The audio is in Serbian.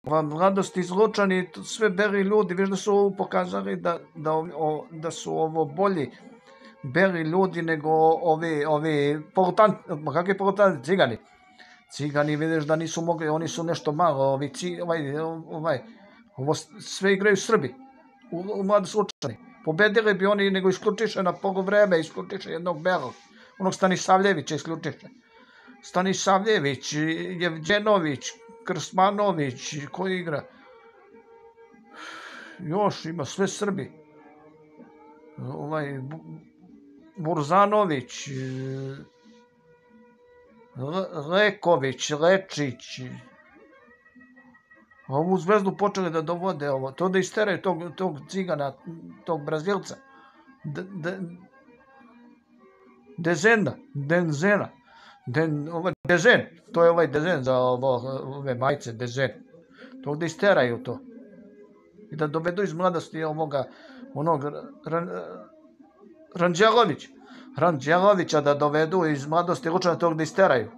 Mladost iz Lučani, sve beli ljudi, viš da su ovo pokazali da su ovo bolji beli ljudi nego ovi polutanti, kakvi polutanti, cigani. Cigani vidiš da nisu mogli, oni su nešto malo, ovo sve igraju Srbi u Mladost Lučani. Pobedili bi oni, nego isključiše na poluvreme, isključiše jednog belog, onog Stanisavljevića isključiše. Stanisavljević, Jevđenović, Krsmanović, koji igra. Još ima sve Srbi. Burzanović, Leković, Lečić. Ovu Zvezdu počeli da dovode ovo. To da isteraju tog cigana, tog Brazilca. Denzena. Dezen. To je ovaj Dezen za ove majice, Dezen. To da isteraju to. I da dovedu iz mladosti onog Ranđelovića da dovedu iz mladosti Lučana, tog da isteraju.